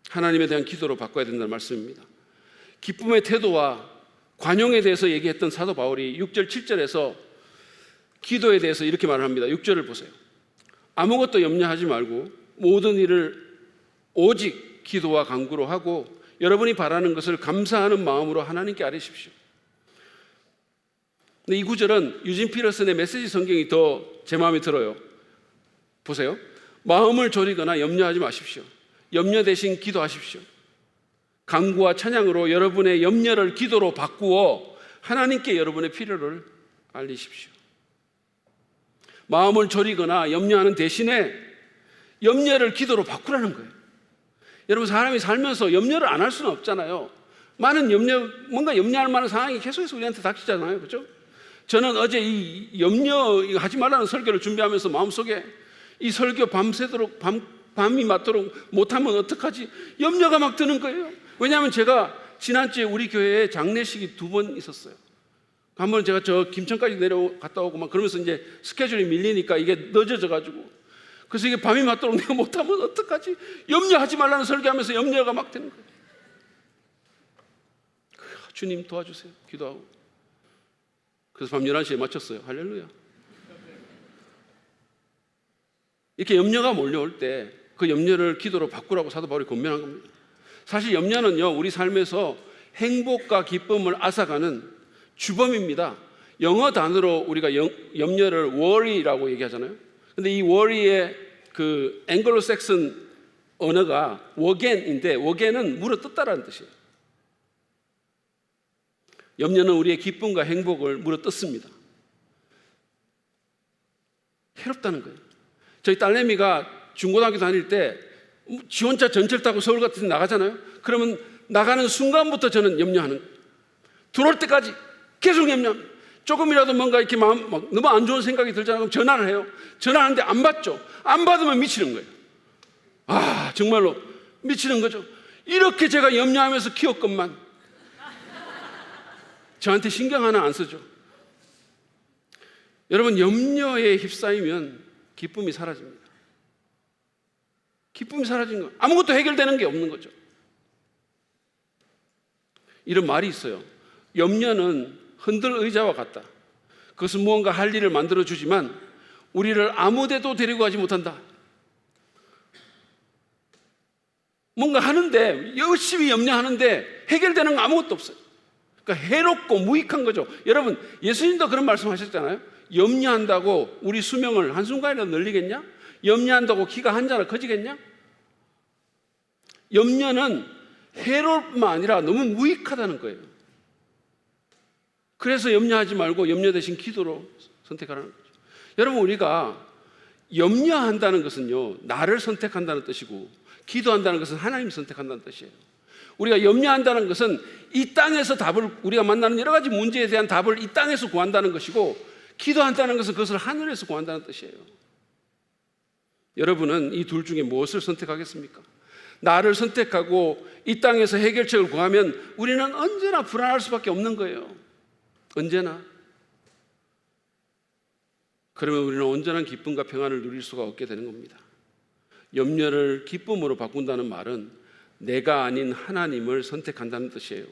하나님에 대한 기도로 바꿔야 된다는 말씀입니다. 기쁨의 태도와 관용에 대해서 얘기했던 사도 바울이 6절 7절에서 기도에 대해서 이렇게 말을 합니다. 6절을 보세요. 아무것도 염려하지 말고 모든 일을 오직 기도와 간구로 하고 여러분이 바라는 것을 감사하는 마음으로 하나님께 아뢰십시오. 근데 이 구절은 유진 피터슨의 메시지 성경이 더 제 마음에 들어요. 보세요. 마음을 졸이거나 염려하지 마십시오. 염려 대신 기도하십시오. 간구와 찬양으로 여러분의 염려를 기도로 바꾸어 하나님께 여러분의 필요를 알리십시오. 마음을 졸이거나 염려하는 대신에 염려를 기도로 바꾸라는 거예요. 여러분 사람이 살면서 염려를 안 할 수는 없잖아요. 많은 뭔가 염려할 만한 상황이 계속해서 우리한테 닥치잖아요. 그렇죠? 저는 어제 이 염려하지 말라는 설교를 준비하면서 마음속에 이 설교 밤새도록 밤이 맞도록 못하면 어떡하지? 염려가 막 드는 거예요. 왜냐하면 제가 지난주에 우리 교회에 장례식이 2번 있었어요. 한 번 제가 저 김천까지 내려갔다 오고 막 그러면서 이제 스케줄이 밀리니까 이게 늦어져가지고, 그래서 이게 밤이 맞도록 내가 못하면 어떡하지? 염려하지 말라는 설교하면서 염려가 막 되는 거예요. 주님 도와주세요. 기도하고. 그래서 밤 11시에 마쳤어요. 할렐루야. 이렇게 염려가 몰려올 때 그 염려를 기도로 바꾸라고 사도 바울이 권면한 겁니다. 사실 염려는요, 우리 삶에서 행복과 기쁨을 앗아가는 주범입니다. 영어 단어로 우리가 염려를 worry라고 얘기하잖아요. 근데 이 worry의 그 앵글로색슨 언어가 워겐인데, 워겐은 물어뜯다라는 뜻이에요. 염려는 우리의 기쁨과 행복을 물어뜯습니다. 해롭다는 거예요. 저희 딸내미가 중고등학교 다닐 때 지원차 전철 타고 서울 같은 데 나가잖아요. 그러면 나가는 순간부터 저는 염려하는 거예요. 들어올 때까지 계속 염려합니다. 조금이라도 뭔가 이렇게 마음 막 너무 안 좋은 생각이 들잖아요. 그럼 전화를 해요. 전화하는데 안 받죠. 안 받으면 미치는 거예요. 아, 정말로 미치는 거죠. 이렇게 제가 염려하면서 키웠건만 저한테 신경 하나 안 쓰죠. 여러분, 염려에 휩싸이면 기쁨이 사라집니다. 기쁨이 사라진 거, 아무것도 해결되는 게 없는 거죠. 이런 말이 있어요. 염려는 흔들 의자와 같다. 그것은 무언가 할 일을 만들어주지만 우리를 아무 데도 데리고 가지 못한다. 뭔가 하는데, 열심히 염려하는데 해결되는 거 아무것도 없어요. 그러니까 해롭고 무익한 거죠. 여러분, 예수님도 그런 말씀 하셨잖아요. 염려한다고 우리 수명을 한순간이라도 늘리겠냐? 염려한다고 키가 한 자나 커지겠냐? 염려는 해로울 뿐만 아니라 너무 무익하다는 거예요. 그래서 염려하지 말고 염려 대신 기도로 선택하라는 거죠. 여러분, 우리가 염려한다는 것은요, 나를 선택한다는 뜻이고, 기도한다는 것은 하나님을 선택한다는 뜻이에요. 우리가 염려한다는 것은 이 땅에서 답을, 우리가 만나는 여러 가지 문제에 대한 답을 이 땅에서 구한다는 것이고, 기도한다는 것은 그것을 하늘에서 구한다는 뜻이에요. 여러분은 이 둘 중에 무엇을 선택하겠습니까? 나를 선택하고 이 땅에서 해결책을 구하면 우리는 언제나 불안할 수밖에 없는 거예요. 언제나. 그러면 우리는 온전한 기쁨과 평안을 누릴 수가 없게 되는 겁니다. 염려를 기쁨으로 바꾼다는 말은 내가 아닌 하나님을 선택한다는 뜻이에요.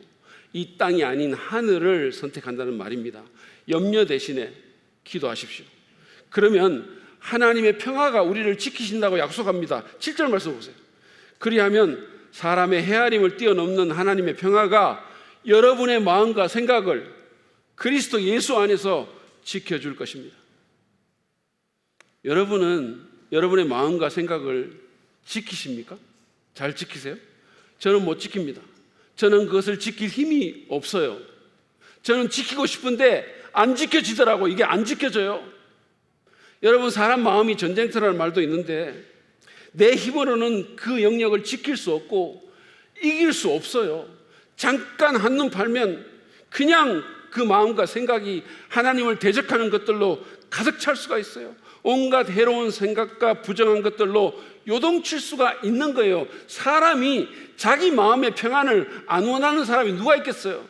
이 땅이 아닌 하늘을 선택한다는 말입니다. 염려 대신에 기도하십시오. 그러면 하나님의 평화가 우리를 지키신다고 약속합니다. 7절 말씀 보세요. 그리하면 사람의 헤아림을 뛰어넘는 하나님의 평화가 여러분의 마음과 생각을 그리스도 예수 안에서 지켜줄 것입니다. 여러분은 여러분의 마음과 생각을 지키십니까? 잘 지키세요? 저는 못 지킵니다. 저는 그것을 지킬 힘이 없어요. 저는 지키고 싶은데 안 지켜지더라고. 이게 안 지켜져요. 여러분, 사람 마음이 전쟁터라는 말도 있는데 내 힘으로는 그 영역을 지킬 수 없고 이길 수 없어요. 잠깐 한눈 팔면 그냥 그 마음과 생각이 하나님을 대적하는 것들로 가득 찰 수가 있어요. 온갖 해로운 생각과 부정한 것들로 요동칠 수가 있는 거예요. 사람이 자기 마음의 평안을 안 원하는 사람이 누가 있겠어요?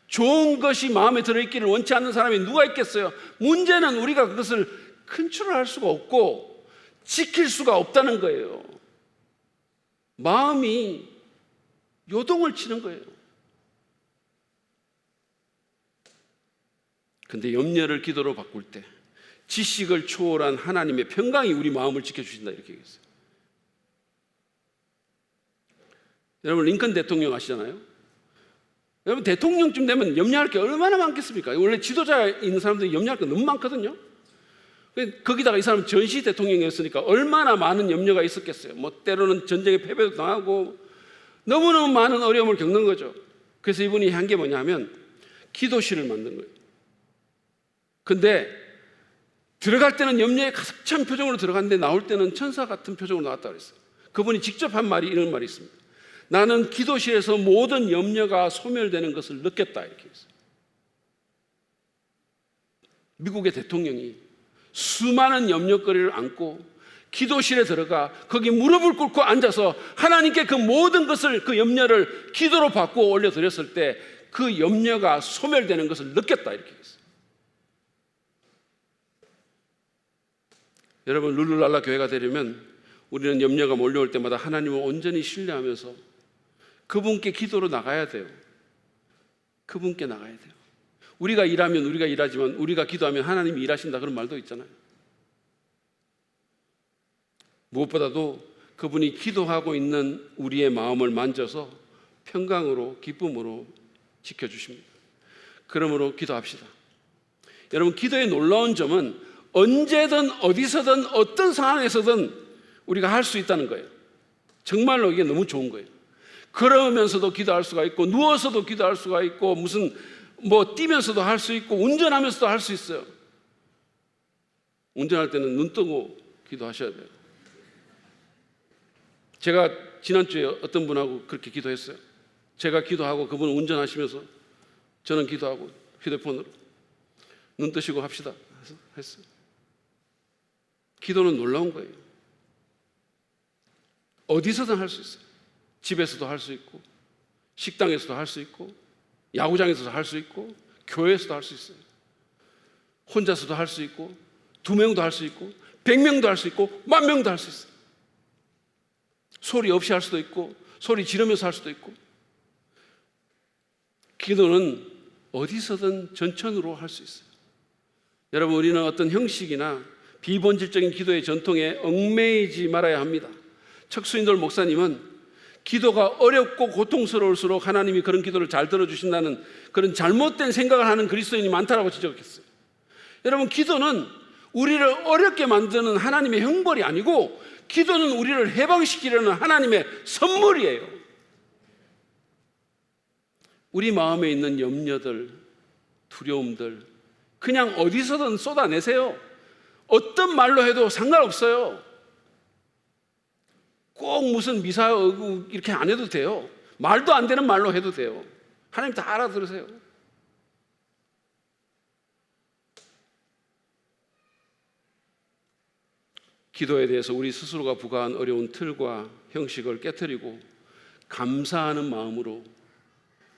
좋은 것이 마음에 들어있기를 원치 않는 사람이 누가 있겠어요? 문제는 우리가 그것을 컨트롤할 수가 없고 지킬 수가 없다는 거예요. 마음이 요동을 치는 거예요. 근데 염려를 기도로 바꿀 때 지식을 초월한 하나님의 평강이 우리 마음을 지켜주신다, 이렇게 얘기했어요. 여러분, 링컨 대통령 아시잖아요? 여러분, 대통령쯤 되면 염려할 게 얼마나 많겠습니까? 원래 지도자에 있는 사람들이 염려할 게 너무 많거든요. 거기다가 이 사람 전시 대통령이었으니까 얼마나 많은 염려가 있었겠어요. 뭐 때로는 전쟁에 패배도 당하고 너무너무 많은 어려움을 겪는 거죠. 그래서 이분이 한 게 뭐냐면 기도실을 만든 거예요. 근데 들어갈 때는 염려에 가득 찬 표정으로 들어갔는데 나올 때는 천사 같은 표정으로 나왔다고 그랬어요. 그분이 직접 한 말이 이런 말이 있습니다. 나는 기도실에서 모든 염려가 소멸되는 것을 느꼈다. 이렇게 했어요. 미국의 대통령이 수많은 염려거리를 안고 기도실에 들어가 거기 무릎을 꿇고 앉아서 하나님께 그 모든 것을, 그 염려를 기도로 바꾸어 올려드렸을 때 그 염려가 소멸되는 것을 느꼈다. 이렇게 했어요. 여러분, 룰루랄라 교회가 되려면 우리는 염려가 몰려올 때마다 하나님을 온전히 신뢰하면서 그분께 기도로 나가야 돼요. 그분께 나가야 돼요. 우리가 일하면 우리가 일하지만 우리가 기도하면 하나님이 일하신다, 그런 말도 있잖아요. 무엇보다도 그분이 기도하고 있는 우리의 마음을 만져서 평강으로, 기쁨으로 지켜주십니다. 그러므로 기도합시다. 여러분, 기도의 놀라운 점은 언제든 어디서든 어떤 상황에서든 우리가 할 수 있다는 거예요. 정말로 이게 너무 좋은 거예요. 걸으면서도 기도할 수가 있고, 누워서도 기도할 수가 있고, 무슨 뛰면서도 할 수 있고, 운전하면서도 할 수 있어요. 운전할 때는 눈 뜨고 기도하셔야 돼요. 제가 지난주에 어떤 분하고 그렇게 기도했어요. 제가 기도하고 그분은 운전하시면서 저는 기도하고 휴대폰으로 눈 뜨시고 합시다 했어요. 기도는 놀라운 거예요. 어디서든 할 수 있어요. 집에서도 할 수 있고, 식당에서도 할 수 있고, 야구장에서도 할 수 있고, 교회에서도 할 수 있어요. 혼자서도 할 수 있고, 2명도 할 수 있고, 100명도 할 수 있고, 10,000명도 할 수 있어요. 소리 없이 할 수도 있고, 소리 지르면서 할 수도 있고. 기도는 어디서든 전천후로 할 수 있어요. 여러분, 우리는 어떤 형식이나 비본질적인 기도의 전통에 얽매이지 말아야 합니다. 척수인돌 목사님은 기도가 어렵고 고통스러울수록 하나님이 그런 기도를 잘 들어주신다는 그런 잘못된 생각을 하는 그리스도인이 많다고 지적했어요. 여러분, 기도는 우리를 어렵게 만드는 하나님의 형벌이 아니고, 기도는 우리를 해방시키려는 하나님의 선물이에요. 우리 마음에 있는 염려들, 두려움들 그냥 어디서든 쏟아내세요. 어떤 말로 해도 상관없어요. 꼭 무슨 미사 이렇게 안 해도 돼요. 말도 안 되는 말로 해도 돼요. 하나님 다 알아들으세요. 기도에 대해서 우리 스스로가 부과한 어려운 틀과 형식을 깨트리고 감사하는 마음으로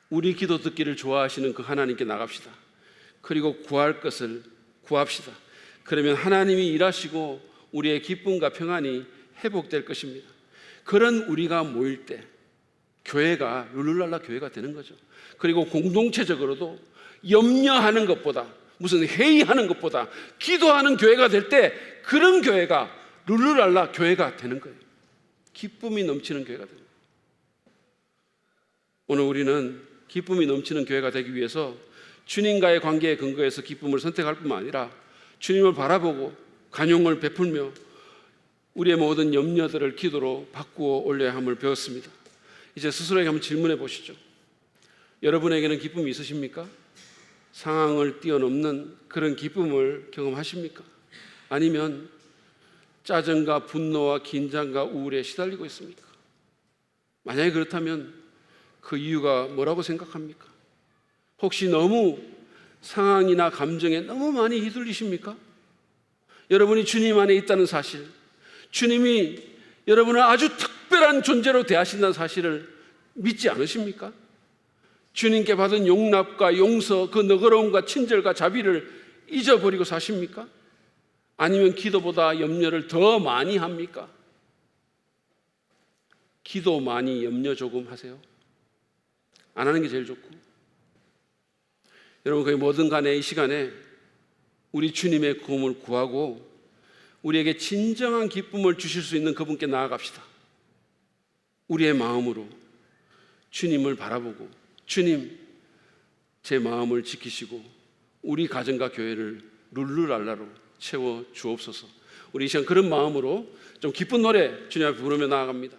우리 기도 듣기를 좋아하시는 그 하나님께 나갑시다. 그리고 구할 것을 구합시다. 그러면 하나님이 일하시고 우리의 기쁨과 평안이 회복될 것입니다. 그런 우리가 모일 때 교회가 룰루랄라 교회가 되는 거죠. 그리고 공동체적으로도 염려하는 것보다, 무슨 회의하는 것보다 기도하는 교회가 될 때 그런 교회가 룰루랄라 교회가 되는 거예요. 기쁨이 넘치는 교회가 되는 거예요. 오늘 우리는 기쁨이 넘치는 교회가 되기 위해서 주님과의 관계에 근거해서 기쁨을 선택할 뿐만 아니라 주님을 바라보고 관용을 베풀며 우리의 모든 염려들을 기도로 바꾸어 올려야 함을 배웠습니다. 이제 스스로에게 한번 질문해 보시죠. 여러분에게는 기쁨이 있으십니까? 상황을 뛰어넘는 그런 기쁨을 경험하십니까? 아니면 짜증과 분노와 긴장과 우울에 시달리고 있습니까? 만약에 그렇다면 그 이유가 뭐라고 생각합니까? 혹시 너무 상황이나 감정에 너무 많이 휘둘리십니까? 여러분이 주님 안에 있다는 사실, 주님이 여러분을 아주 특별한 존재로 대하신다는 사실을 믿지 않으십니까? 주님께 받은 용납과 용서, 그 너그러움과 친절과 자비를 잊어버리고 사십니까? 아니면 기도보다 염려를 더 많이 합니까? 기도 많이, 염려 조금 하세요. 안 하는 게 제일 좋고. 여러분, 그 뭐든 간에 이 시간에 우리 주님의 구원을 구하고 우리에게 진정한 기쁨을 주실 수 있는 그분께 나아갑시다. 우리의 마음으로 주님을 바라보고, 주님, 제 마음을 지키시고 우리 가정과 교회를 룰루랄라로 채워 주옵소서. 우리 이 시간 그런 마음으로 좀 기쁜 노래 주님 앞에 부르며 나아갑니다.